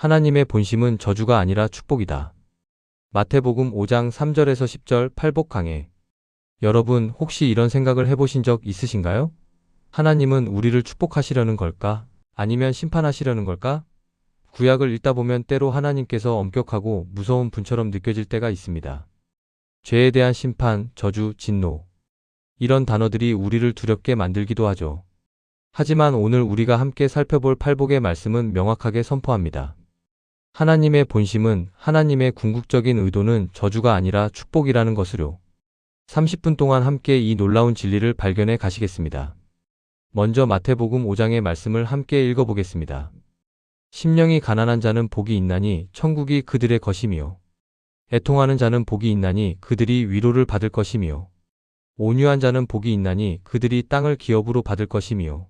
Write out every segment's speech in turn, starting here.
하나님의 본심은 저주가 아니라 축복이다. 마태복음 5장 3절에서 10절 팔복 강해. 여러분 혹시 이런 생각을 해보신 적 있으신가요? 하나님은 우리를 축복하시려는 걸까? 아니면 심판하시려는 걸까? 구약을 읽다 보면 때로 하나님께서 엄격하고 무서운 분처럼 느껴질 때가 있습니다. 죄에 대한 심판, 저주, 진노. 이런 단어들이 우리를 두렵게 만들기도 하죠. 하지만 오늘 우리가 함께 살펴볼 팔복의 말씀은 명확하게 선포합니다. 하나님의 본심은, 하나님의 궁극적인 의도는 저주가 아니라 축복이라는 것으로. 30분 동안 함께 이 놀라운 진리를 발견해 가시겠습니다. 먼저 마태복음 5장의 말씀을 함께 읽어보겠습니다. 심령이 가난한 자는 복이 있나니 천국이 그들의 것이며, 애통하는 자는 복이 있나니 그들이 위로를 받을 것이며, 온유한 자는 복이 있나니 그들이 땅을 기업으로 받을 것이며,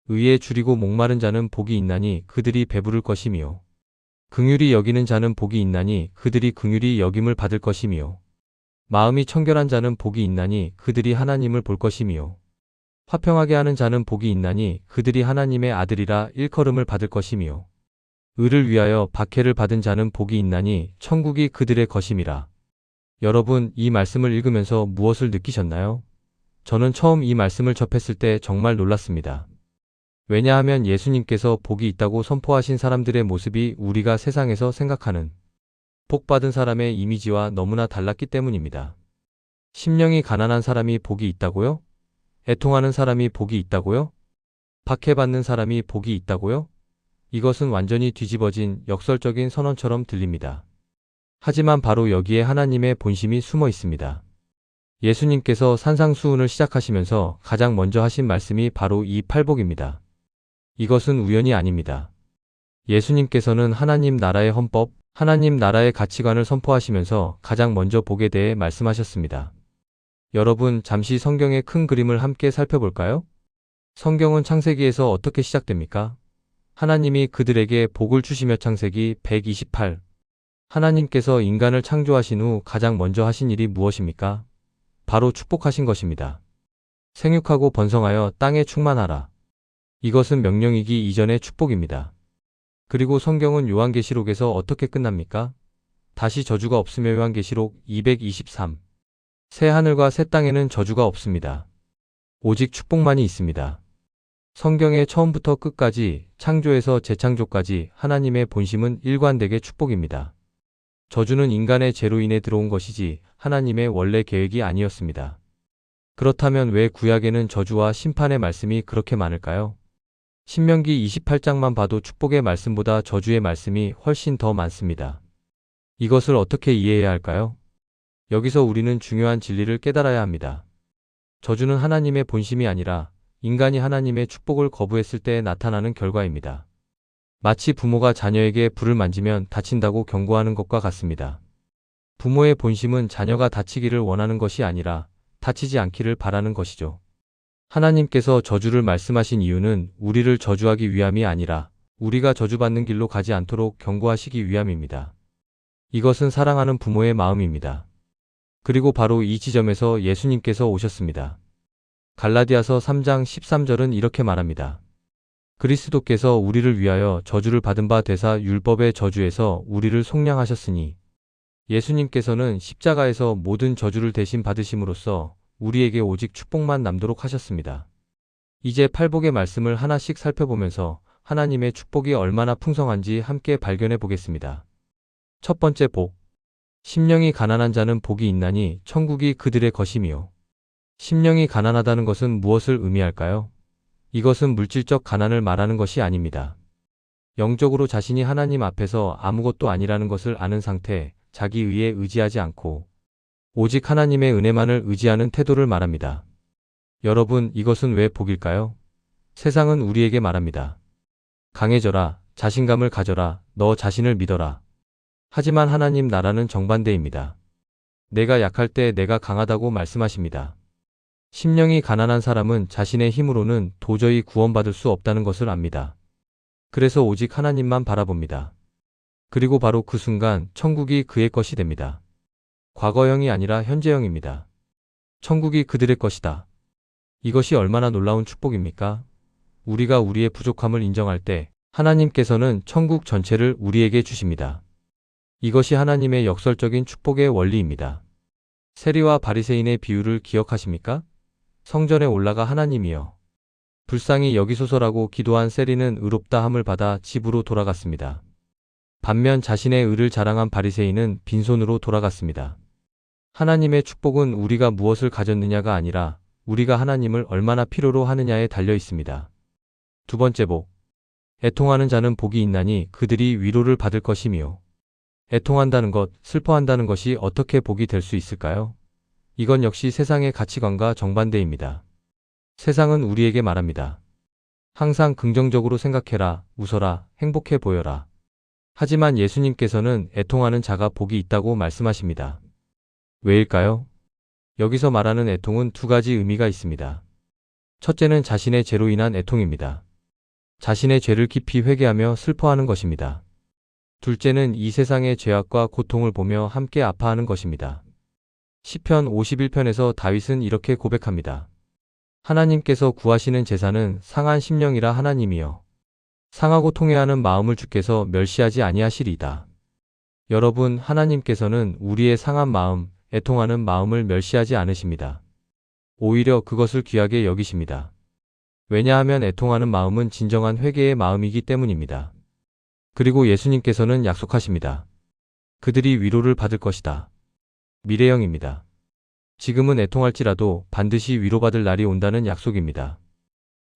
의에 줄이고 목마른 자는 복이 있나니 그들이 배부를 것이며, 긍휼히 여기는 자는 복이 있나니 그들이 긍휼히 여김을 받을 것이며, 마음이 청결한 자는 복이 있나니 그들이 하나님을 볼 것이며, 화평하게 하는 자는 복이 있나니 그들이 하나님의 아들이라 일컬음을 받을 것이며, 의를 위하여 박해를 받은 자는 복이 있나니 천국이 그들의 것임이라. 여러분, 이 말씀을 읽으면서 무엇을 느끼셨나요? 저는 처음 이 말씀을 접했을 때 정말 놀랐습니다. 왜냐하면 예수님께서 복이 있다고 선포하신 사람들의 모습이 우리가 세상에서 생각하는 복받은 사람의 이미지와 너무나 달랐기 때문입니다. 심령이 가난한 사람이 복이 있다고요? 애통하는 사람이 복이 있다고요? 박해받는 사람이 복이 있다고요? 이것은 완전히 뒤집어진 역설적인 선언처럼 들립니다. 하지만 바로 여기에 하나님의 본심이 숨어 있습니다. 예수님께서 산상수훈을 시작하시면서 가장 먼저 하신 말씀이 바로 이 팔복입니다. 이것은 우연이 아닙니다. 예수님께서는 하나님 나라의 헌법, 하나님 나라의 가치관을 선포하시면서 가장 먼저 복에 대해 말씀하셨습니다. 여러분, 잠시 성경의 큰 그림을 함께 살펴볼까요? 성경은 창세기에서 어떻게 시작됩니까? 하나님이 그들에게 복을 주시며. 창세기 128. 하나님께서 인간을 창조하신 후 가장 먼저 하신 일이 무엇입니까? 바로 축복하신 것입니다. 생육하고 번성하여 땅에 충만하라. 이것은 명령이기 이전의 축복입니다. 그리고 성경은 요한계시록에서 어떻게 끝납니까? 다시 저주가 없으며. 요한계시록 223. 새 하늘과 새 땅에는 저주가 없습니다. 오직 축복만이 있습니다. 성경의 처음부터 끝까지, 창조에서 재창조까지 하나님의 본심은 일관되게 축복입니다. 저주는 인간의 죄로 인해 들어온 것이지 하나님의 원래 계획이 아니었습니다. 그렇다면 왜 구약에는 저주와 심판의 말씀이 그렇게 많을까요? 신명기 28장만 봐도 축복의 말씀보다 저주의 말씀이 훨씬 더 많습니다. 이것을 어떻게 이해해야 할까요? 여기서 우리는 중요한 진리를 깨달아야 합니다. 저주는 하나님의 본심이 아니라 인간이 하나님의 축복을 거부했을 때 나타나는 결과입니다. 마치 부모가 자녀에게 불을 만지면 다친다고 경고하는 것과 같습니다. 부모의 본심은 자녀가 다치기를 원하는 것이 아니라 다치지 않기를 바라는 것이죠. 하나님께서 저주를 말씀하신 이유는 우리를 저주하기 위함이 아니라 우리가 저주받는 길로 가지 않도록 경고하시기 위함입니다. 이것은 사랑하는 부모의 마음입니다. 그리고 바로 이 지점에서 예수님께서 오셨습니다. 갈라디아서 3장 13절은 이렇게 말합니다. 그리스도께서 우리를 위하여 저주를 받은 바 되사 율법의 저주에서 우리를 속량하셨으니, 예수님께서는 십자가에서 모든 저주를 대신 받으심으로써 우리에게 오직 축복만 남도록 하셨습니다. 이제 팔복의 말씀을 하나씩 살펴보면서 하나님의 축복이 얼마나 풍성한지 함께 발견해 보겠습니다. 첫 번째 복. 심령이 가난한 자는 복이 있나니 천국이 그들의 것이며. 심령이 가난하다는 것은 무엇을 의미할까요? 이것은 물질적 가난을 말하는 것이 아닙니다. 영적으로 자신이 하나님 앞에서 아무것도 아니라는 것을 아는 상태, 자기 의에 의지하지 않고 오직 하나님의 은혜만을 의지하는 태도를 말합니다. 여러분, 이것은 왜 복일까요? 세상은 우리에게 말합니다. 강해져라, 자신감을 가져라, 너 자신을 믿어라. 하지만 하나님 나라는 정반대입니다. 내가 약할 때 내가 강하다고 말씀하십니다. 심령이 가난한 사람은 자신의 힘으로는 도저히 구원받을 수 없다는 것을 압니다. 그래서 오직 하나님만 바라봅니다. 그리고 바로 그 순간 천국이 그의 것이 됩니다. 과거형이 아니라 현재형입니다. 천국이 그들의 것이다. 이것이 얼마나 놀라운 축복입니까? 우리가 우리의 부족함을 인정할 때 하나님께서는 천국 전체를 우리에게 주십니다. 이것이 하나님의 역설적인 축복의 원리입니다. 세리와 바리새인의 비유를 기억하십니까? 성전에 올라가 하나님이여 불쌍히 여기소서라고 기도한 세리는 의롭다함을 받아 집으로 돌아갔습니다. 반면 자신의 의를 자랑한 바리새인은 빈손으로 돌아갔습니다. 하나님의 축복은 우리가 무엇을 가졌느냐가 아니라 우리가 하나님을 얼마나 필요로 하느냐에 달려 있습니다. 두 번째 복. 애통하는 자는 복이 있나니 그들이 위로를 받을 것이며. 애통한다는 것, 슬퍼한다는 것이 어떻게 복이 될 수 있을까요? 이건 역시 세상의 가치관과 정반대입니다. 세상은 우리에게 말합니다. 항상 긍정적으로 생각해라, 웃어라, 행복해 보여라. 하지만 예수님께서는 애통하는 자가 복이 있다고 말씀하십니다. 왜일까요? 여기서 말하는 애통은 두 가지 의미가 있습니다. 첫째는 자신의 죄로 인한 애통입니다. 자신의 죄를 깊이 회개하며 슬퍼하는 것입니다. 둘째는 이 세상의 죄악과 고통을 보며 함께 아파하는 것입니다. 시편 51편에서 다윗은 이렇게 고백합니다. 하나님께서 구하시는 제사는 상한 심령이라 하나님이여. 상하고 통회하는 마음을 주께서 멸시하지 아니하시리이다. 여러분, 하나님께서는 우리의 상한 마음, 애통하는 마음을 멸시하지 않으십니다. 오히려 그것을 귀하게 여기십니다. 왜냐하면 애통하는 마음은 진정한 회개의 마음이기 때문입니다. 그리고 예수님께서는 약속하십니다. 그들이 위로를 받을 것이다. 미래형입니다. 지금은 애통할지라도 반드시 위로받을 날이 온다는 약속입니다.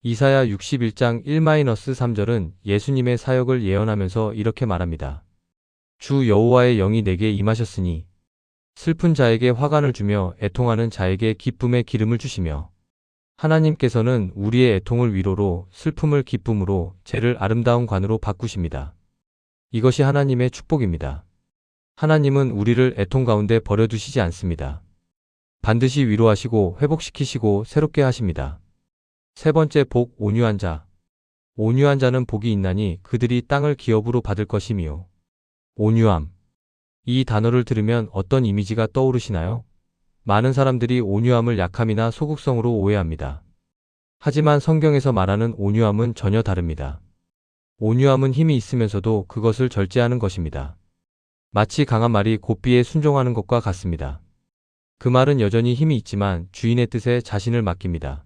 이사야 61장 1-3절은 예수님의 사역을 예언하면서 이렇게 말합니다. 주 여호와의 영이 내게 임하셨으니 슬픈 자에게 화관을 주며 애통하는 자에게 기쁨의 기름을 주시며. 하나님께서는 우리의 애통을 위로로, 슬픔을 기쁨으로, 죄를 아름다운 관으로 바꾸십니다. 이것이 하나님의 축복입니다. 하나님은 우리를 애통 가운데 버려두시지 않습니다. 반드시 위로하시고 회복시키시고 새롭게 하십니다. 세 번째 복, 온유한 자. 온유한 자는 복이 있나니 그들이 땅을 기업으로 받을 것이미요. 온유함. 이 단어를 들으면 어떤 이미지가 떠오르시나요? 많은 사람들이 온유함을 약함이나 소극성으로 오해합니다. 하지만 성경에서 말하는 온유함은 전혀 다릅니다. 온유함은 힘이 있으면서도 그것을 절제하는 것입니다. 마치 강한 말이 고삐에 순종하는 것과 같습니다. 그 말은 여전히 힘이 있지만 주인의 뜻에 자신을 맡깁니다.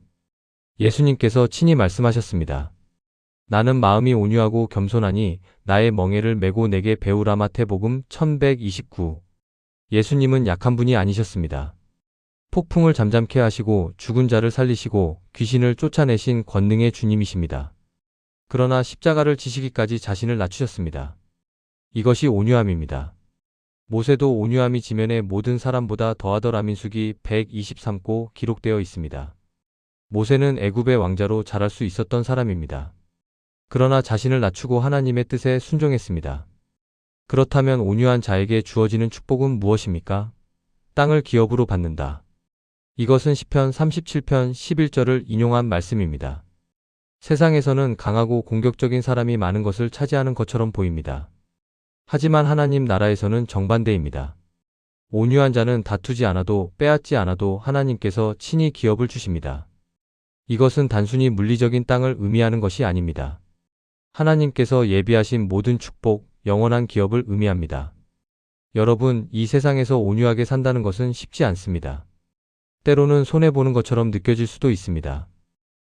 예수님께서 친히 말씀하셨습니다. 나는 마음이 온유하고 겸손하니 나의 멍에를 메고 내게 배우라. 마태복음 1129. 예수님은 약한 분이 아니셨습니다. 폭풍을 잠잠케 하시고 죽은 자를 살리시고 귀신을 쫓아내신 권능의 주님이십니다. 그러나 십자가를 지시기까지 자신을 낮추셨습니다. 이것이 온유함입니다. 모세도 온유함이 지면의 모든 사람보다 더하더라. 민수기 123고 기록되어 있습니다. 모세는 애굽의 왕자로 자랄 수 있었던 사람입니다. 그러나 자신을 낮추고 하나님의 뜻에 순종했습니다. 그렇다면 온유한 자에게 주어지는 축복은 무엇입니까? 땅을 기업으로 받는다. 이것은 시편 37편 11절을 인용한 말씀입니다. 세상에서는 강하고 공격적인 사람이 많은 것을 차지하는 것처럼 보입니다. 하지만 하나님 나라에서는 정반대입니다. 온유한 자는 다투지 않아도 빼앗지 않아도 하나님께서 친히 기업을 주십니다. 이것은 단순히 물리적인 땅을 의미하는 것이 아닙니다. 하나님께서 예비하신 모든 축복, 영원한 기업을 의미합니다. 여러분, 이 세상에서 온유하게 산다는 것은 쉽지 않습니다. 때로는 손해보는 것처럼 느껴질 수도 있습니다.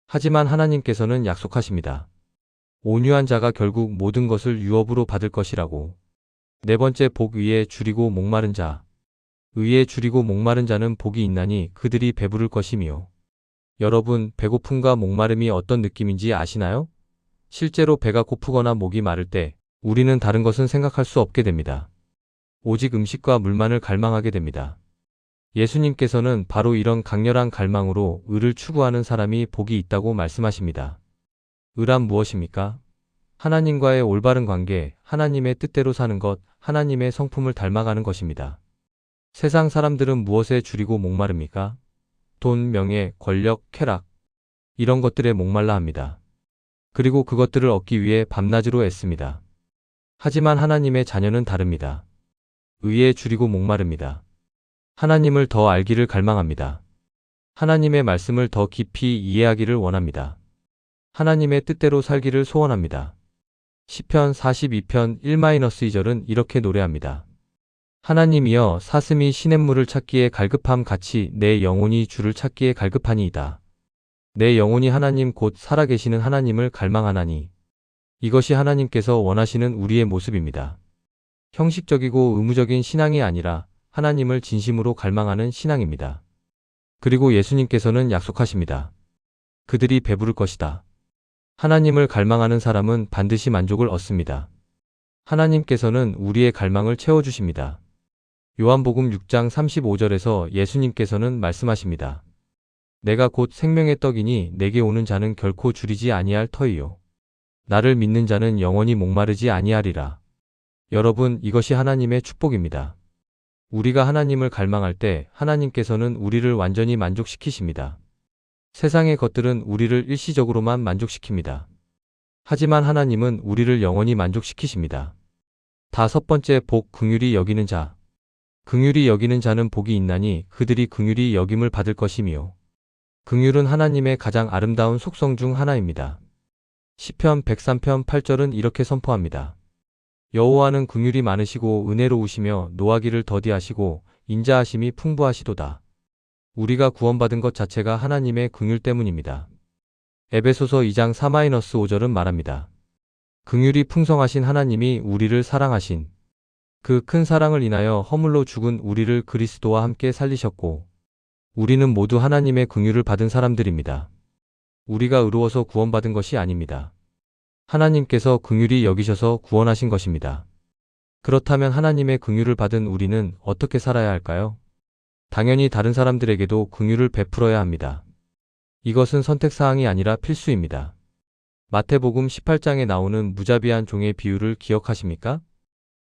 하지만 하나님께서는 약속하십니다. 온유한 자가 결국 모든 것을 유업으로 받을 것이라고. 네 번째 복, 의에 줄이고 목마른 자. 의에 줄이고 목마른 자는 복이 있나니 그들이 배부를 것이며. 여러분, 배고픔과 목마름이 어떤 느낌인지 아시나요? 실제로 배가 고프거나 목이 마를 때 우리는 다른 것은 생각할 수 없게 됩니다. 오직 음식과 물만을 갈망하게 됩니다. 예수님께서는 바로 이런 강렬한 갈망으로 의를 추구하는 사람이 복이 있다고 말씀하십니다. 의란 무엇입니까? 하나님과의 올바른 관계, 하나님의 뜻대로 사는 것, 하나님의 성품을 닮아가는 것입니다. 세상 사람들은 무엇에 줄이고 목마릅니까? 돈, 명예, 권력, 쾌락. 이런 것들에 목말라 합니다. 그리고 그것들을 얻기 위해 밤낮으로 애씁니다. 하지만 하나님의 자녀는 다릅니다. 의에 줄이고 목마릅니다. 하나님을 더 알기를 갈망합니다. 하나님의 말씀을 더 깊이 이해하기를 원합니다. 하나님의 뜻대로 살기를 소원합니다. 시편 42편 1-2절은 이렇게 노래합니다. 하나님이여 사슴이 시냇물을 찾기에 갈급함 같이 내 영혼이 주를 찾기에 갈급하니이다. 내 영혼이 하나님 곧 살아계시는 하나님을 갈망하나니. 이것이 하나님께서 원하시는 우리의 모습입니다. 형식적이고 의무적인 신앙이 아니라 하나님을 진심으로 갈망하는 신앙입니다. 그리고 예수님께서는 약속하십니다. 그들이 배부를 것이다. 하나님을 갈망하는 사람은 반드시 만족을 얻습니다. 하나님께서는 우리의 갈망을 채워주십니다. 요한복음 6장 35절에서 예수님께서는 말씀하십니다. 내가 곧 생명의 떡이니 내게 오는 자는 결코 줄이지 아니할 터이요. 나를 믿는 자는 영원히 목마르지 아니하리라. 여러분, 이것이 하나님의 축복입니다. 우리가 하나님을 갈망할 때 하나님께서는 우리를 완전히 만족시키십니다. 세상의 것들은 우리를 일시적으로만 만족시킵니다. 하지만 하나님은 우리를 영원히 만족시키십니다. 5번째 복 긍휼히 여기는 자. 긍휼히 여기는 자는 복이 있나니 그들이 긍휼히 여김을 받을 것이미요. 긍휼은 하나님의 가장 아름다운 속성 중 하나입니다. 시편 103편 8절은 이렇게 선포합니다. 여호와는 긍휼이 많으시고 은혜로우시며 노하기를 더디하시고 인자하심이 풍부하시도다. 우리가 구원받은 것 자체가 하나님의 긍휼 때문입니다. 에베소서 2장 4-5절은 말합니다. 긍휼이 풍성하신 하나님이 우리를 사랑하신 그 큰 사랑을 인하여 허물로 죽은 우리를 그리스도와 함께 살리셨고 우리는 모두 하나님의 긍휼을 받은 사람들입니다. 우리가 의로워서 구원받은 것이 아닙니다. 하나님께서 긍휼히 여기셔서 구원하신 것입니다. 그렇다면 하나님의 긍휼을 받은 우리는 어떻게 살아야 할까요? 당연히 다른 사람들에게도 긍휼을 베풀어야 합니다. 이것은 선택사항이 아니라 필수입니다. 마태복음 18장에 나오는 무자비한 종의 비유를 기억하십니까?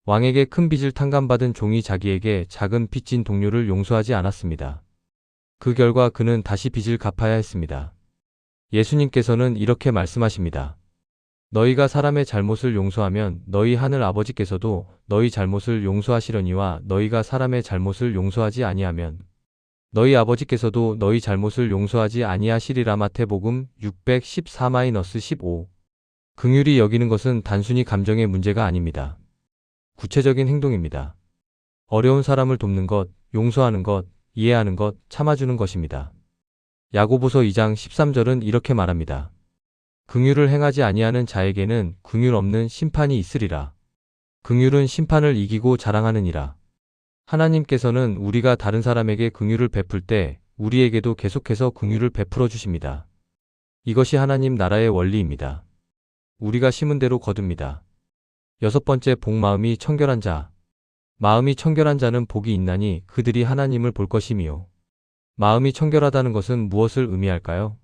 왕에게 큰 빚을 탕감받은 종이 자기에게 작은 빚진 동료를 용서하지 않았습니다. 그 결과 그는 다시 빚을 갚아야 했습니다. 예수님께서는 이렇게 말씀하십니다. 너희가 사람의 잘못을 용서하면 너희 하늘 아버지께서도 너희 잘못을 용서하시려니와 너희가 사람의 잘못을 용서하지 아니하면 너희 아버지께서도 너희 잘못을 용서하지 아니하시리라. 마태복음 614-15. 긍휼히 여기는 것은 단순히 감정의 문제가 아닙니다. 구체적인 행동입니다. 어려운 사람을 돕는 것, 용서하는 것, 이해하는 것, 참아주는 것입니다. 야고보서 2장 13절은 이렇게 말합니다. 긍휼을 행하지 아니하는 자에게는 긍휼 없는 심판이 있으리라. 긍휼은 심판을 이기고 자랑하느니라. 하나님께서는 우리가 다른 사람에게 긍휼을 베풀 때 우리에게도 계속해서 긍휼을 베풀어 주십니다. 이것이 하나님 나라의 원리입니다. 우리가 심은 대로 거둡니다. 6번째 복 마음이 청결한 자. 마음이 청결한 자는 복이 있나니 그들이 하나님을 볼 것이미요. 마음이 청결하다는 것은 무엇을 의미할까요?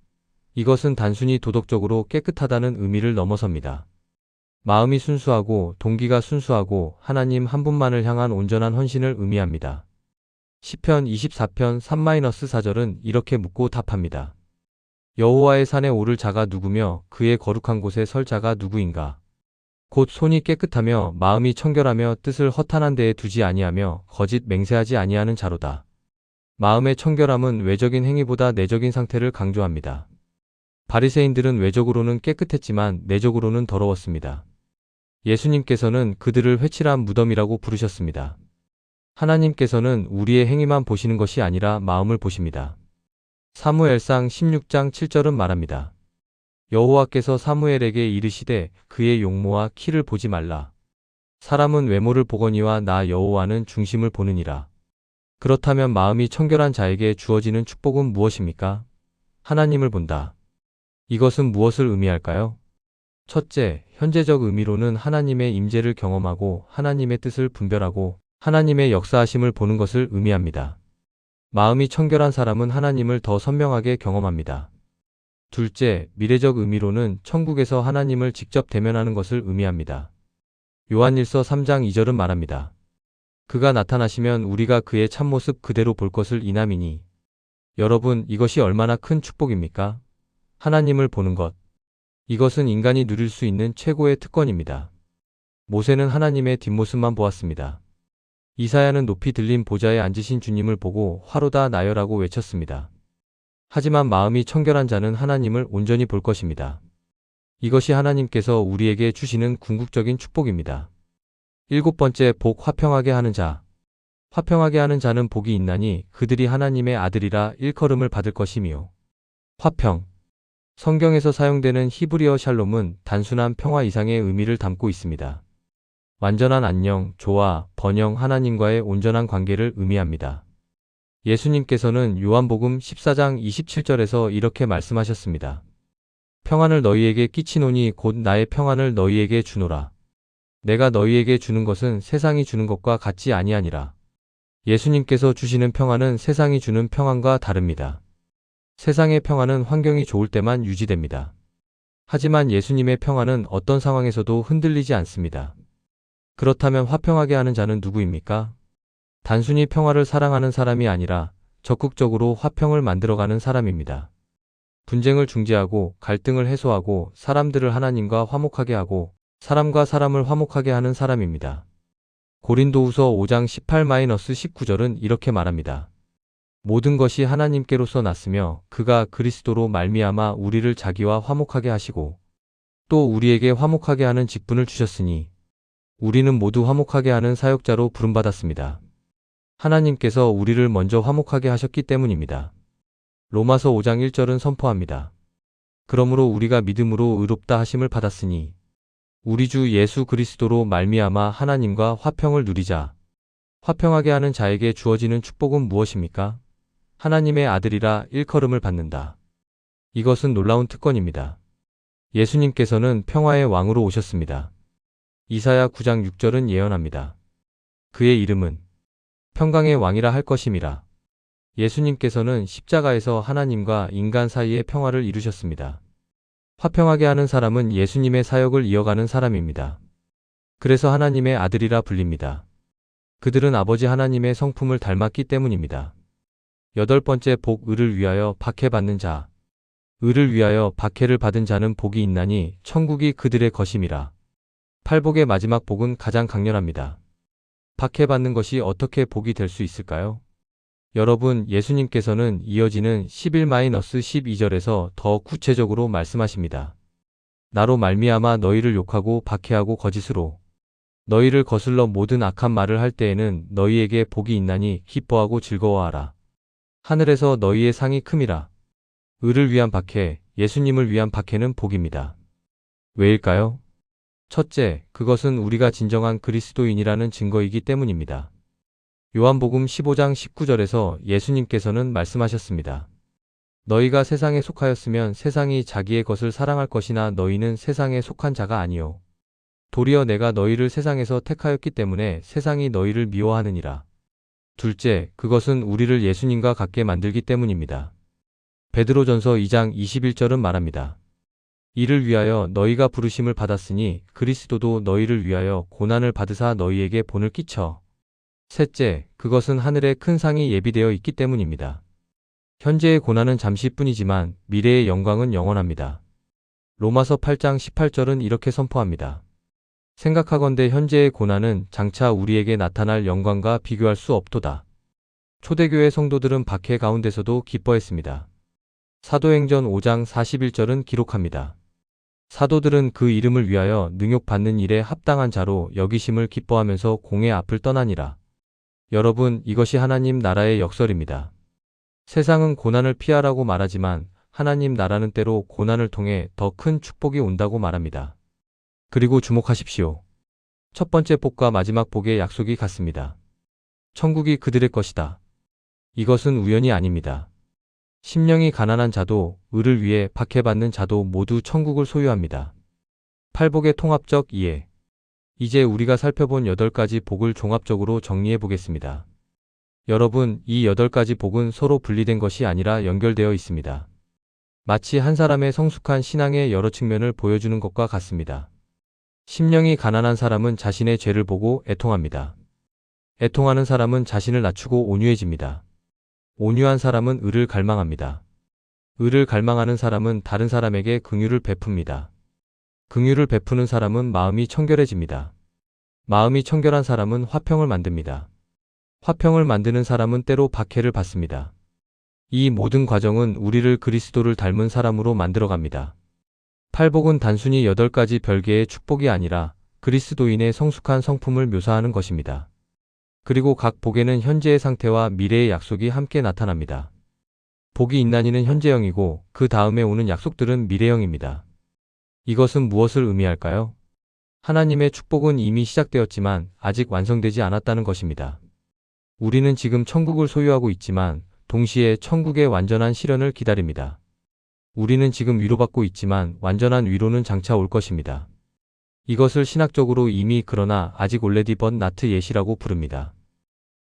이것은 단순히 도덕적으로 깨끗하다는 의미를 넘어섭니다. 마음이 순수하고 동기가 순수하고 하나님 한 분만을 향한 온전한 헌신을 의미합니다. 시편 24편 3-4절은 이렇게 묻고 답합니다. 여호와의 산에 오를 자가 누구며 그의 거룩한 곳에 설 자가 누구인가? 곧 손이 깨끗하며 마음이 청결하며 뜻을 허탄한 데에 두지 아니하며 거짓 맹세하지 아니하는 자로다. 마음의 청결함은 외적인 행위보다 내적인 상태를 강조합니다. 바리새인들은 외적으로는 깨끗했지만 내적으로는 더러웠습니다. 예수님께서는 그들을 회칠한 무덤이라고 부르셨습니다. 하나님께서는 우리의 행위만 보시는 것이 아니라 마음을 보십니다. 사무엘상 16장 7절은 말합니다. 여호와께서 사무엘에게 이르시되 그의 용모와 키를 보지 말라. 사람은 외모를 보거니와 나 여호와는 중심을 보느니라. 그렇다면 마음이 청결한 자에게 주어지는 축복은 무엇입니까? 하나님을 본다. 이것은 무엇을 의미할까요? 첫째, 현재적 의미로는 하나님의 임재를 경험하고 하나님의 뜻을 분별하고 하나님의 역사하심을 보는 것을 의미합니다. 마음이 청결한 사람은 하나님을 더 선명하게 경험합니다. 둘째, 미래적 의미로는 천국에서 하나님을 직접 대면하는 것을 의미합니다. 요한일서 3장 2절은 말합니다. 그가 나타나시면 우리가 그의 참모습 그대로 볼 것을 이남이니. 여러분, 이것이 얼마나 큰 축복입니까? 하나님을 보는 것. 이것은 인간이 누릴 수 있는 최고의 특권입니다. 모세는 하나님의 뒷모습만 보았습니다. 이사야는 높이 들린 보좌에 앉으신 주님을 보고 화로다 나여라고 외쳤습니다. 하지만 마음이 청결한 자는 하나님을 온전히 볼 것입니다. 이것이 하나님께서 우리에게 주시는 궁극적인 축복입니다. 일곱 번째, 복 화평하게 하는 자. 화평하게 하는 자는 복이 있나니 그들이 하나님의 아들이라 일컬음을 받을 것이미요. 화평. 성경에서 사용되는 히브리어 샬롬은 단순한 평화 이상의 의미를 담고 있습니다. 완전한 안녕, 조화, 번영, 하나님과의 온전한 관계를 의미합니다. 예수님께서는 요한복음 14장 27절에서 이렇게 말씀하셨습니다. 평안을 너희에게 끼치노니 곧 나의 평안을 너희에게 주노라. 내가 너희에게 주는 것은 세상이 주는 것과 같지 아니하니라. 예수님께서 주시는 평안은 세상이 주는 평안과 다릅니다. 세상의 평안은 환경이 좋을 때만 유지됩니다. 하지만 예수님의 평안은 어떤 상황에서도 흔들리지 않습니다. 그렇다면 화평하게 하는 자는 누구입니까? 단순히 평화를 사랑하는 사람이 아니라 적극적으로 화평을 만들어가는 사람입니다. 분쟁을 중재하고 갈등을 해소하고 사람들을 하나님과 화목하게 하고 사람과 사람을 화목하게 하는 사람입니다. 고린도후서 5장 18-19절은 이렇게 말합니다. 모든 것이 하나님께로서 났으며 그가 그리스도로 말미암아 우리를 자기와 화목하게 하시고 또 우리에게 화목하게 하는 직분을 주셨으니 우리는 모두 화목하게 하는 사역자로 부름받았습니다. 하나님께서 우리를 먼저 화목하게 하셨기 때문입니다. 로마서 5장 1절은 선포합니다. 그러므로 우리가 믿음으로 의롭다 하심을 받았으니 우리 주 예수 그리스도로 말미암아 하나님과 화평을 누리자. 화평하게 하는 자에게 주어지는 축복은 무엇입니까? 하나님의 아들이라 일컬음을 받는다. 이것은 놀라운 특권입니다. 예수님께서는 평화의 왕으로 오셨습니다. 이사야 9장 6절은 예언합니다. 그의 이름은 평강의 왕이라 할 것임이라. 예수님께서는 십자가에서 하나님과 인간 사이의 평화를 이루셨습니다. 화평하게 하는 사람은 예수님의 사역을 이어가는 사람입니다. 그래서 하나님의 아들이라 불립니다. 그들은 아버지 하나님의 성품을 닮았기 때문입니다. 여덟 번째, 복, 의를 위하여 박해받는 자. 의를 위하여 박해를 받은 자는 복이 있나니 천국이 그들의 것임이라. 팔복의 마지막 복은 가장 강렬합니다. 박해받는 것이 어떻게 복이 될 수 있을까요? 여러분, 예수님께서는 이어지는 11-12절에서 더 구체적으로 말씀하십니다. 나로 말미암아 너희를 욕하고 박해하고 거짓으로 너희를 거슬러 모든 악한 말을 할 때에는 너희에게 복이 있나니 기뻐하고 즐거워하라. 하늘에서 너희의 상이 큼이라. 의를 위한 박해, 예수님을 위한 박해는 복입니다. 왜일까요? 첫째, 그것은 우리가 진정한 그리스도인이라는 증거이기 때문입니다. 요한복음 15장 19절에서 예수님께서는 말씀하셨습니다. 너희가 세상에 속하였으면 세상이 자기의 것을 사랑할 것이나 너희는 세상에 속한 자가 아니요 도리어 내가 너희를 세상에서 택하였기 때문에 세상이 너희를 미워하느니라. 둘째, 그것은 우리를 예수님과 같게 만들기 때문입니다. 베드로전서 2장 21절은 말합니다. 이를 위하여 너희가 부르심을 받았으니 그리스도도 너희를 위하여 고난을 받으사 너희에게 본을 끼쳐. 셋째, 그것은 하늘에 큰 상이 예비되어 있기 때문입니다. 현재의 고난은 잠시뿐이지만 미래의 영광은 영원합니다. 로마서 8장 18절은 이렇게 선포합니다. 생각하건대 현재의 고난은 장차 우리에게 나타날 영광과 비교할 수 없도다. 초대교회 성도들은 박해 가운데서도 기뻐했습니다. 사도행전 5장 41절은 기록합니다. 사도들은 그 이름을 위하여 능욕받는 일에 합당한 자로 여기심을 기뻐하면서 공의 앞을 떠나니라. 여러분, 이것이 하나님 나라의 역설입니다. 세상은 고난을 피하라고 말하지만 하나님 나라는 때로 고난을 통해 더 큰 축복이 온다고 말합니다. 그리고 주목하십시오. 첫 번째 복과 마지막 복의 약속이 같습니다. 천국이 그들의 것이다. 이것은 우연이 아닙니다. 심령이 가난한 자도 의를 위해 박해받는 자도 모두 천국을 소유합니다. 팔복의 통합적 이해. 이제 우리가 살펴본 8가지 복을 종합적으로 정리해 보겠습니다. 여러분, 이 8가지 복은 서로 분리된 것이 아니라 연결되어 있습니다. 마치 한 사람의 성숙한 신앙의 여러 측면을 보여주는 것과 같습니다. 심령이 가난한 사람은 자신의 죄를 보고 애통합니다. 애통하는 사람은 자신을 낮추고 온유해집니다. 온유한 사람은 의를 갈망합니다. 의를 갈망하는 사람은 다른 사람에게 긍휼을 베풉니다. 긍휼을 베푸는 사람은 마음이 청결해집니다. 마음이 청결한 사람은 화평을 만듭니다. 화평을 만드는 사람은 때로 박해를 받습니다. 이 모든 과정은 우리를 그리스도를 닮은 사람으로 만들어갑니다. 팔복은 단순히 8가지 별개의 축복이 아니라 그리스도인의 성숙한 성품을 묘사하는 것입니다. 그리고 각 복에는 현재의 상태와 미래의 약속이 함께 나타납니다. 복이 있나니는 현재형이고 그 다음에 오는 약속들은 미래형입니다. 이것은 무엇을 의미할까요? 하나님의 축복은 이미 시작되었지만 아직 완성되지 않았다는 것입니다. 우리는 지금 천국을 소유하고 있지만 동시에 천국의 완전한 실현을 기다립니다. 우리는 지금 위로받고 있지만 완전한 위로는 장차 올 것입니다. 이것을 신학적으로 이미 그러나 아직 already but not yet이라고 부릅니다.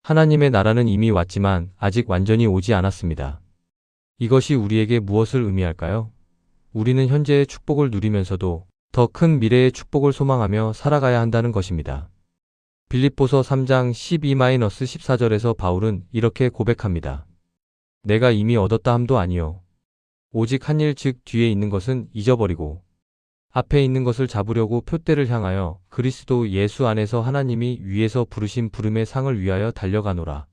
하나님의 나라는 이미 왔지만 아직 완전히 오지 않았습니다. 이것이 우리에게 무엇을 의미할까요? 우리는 현재의 축복을 누리면서도 더 큰 미래의 축복을 소망하며 살아가야 한다는 것입니다. 빌립보서 3장 12-14절에서 바울은 이렇게 고백합니다. 내가 이미 얻었다 함도 아니요 오직 한 일 즉 뒤에 있는 것은 잊어버리고 앞에 있는 것을 잡으려고 표대를 향하여 그리스도 예수 안에서 하나님이 위에서 부르신 부름의 상을 위하여 달려가노라.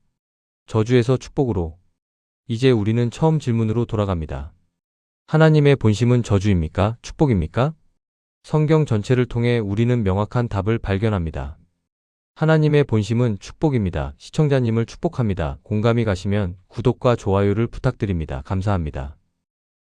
저주에서 축복으로. 이제 우리는 처음 질문으로 돌아갑니다. 하나님의 본심은 저주입니까? 축복입니까? 성경 전체를 통해 우리는 명확한 답을 발견합니다. 하나님의 본심은 축복입니다. 시청자님을 축복합니다. 공감이 가시면 구독과 좋아요를 부탁드립니다. 감사합니다.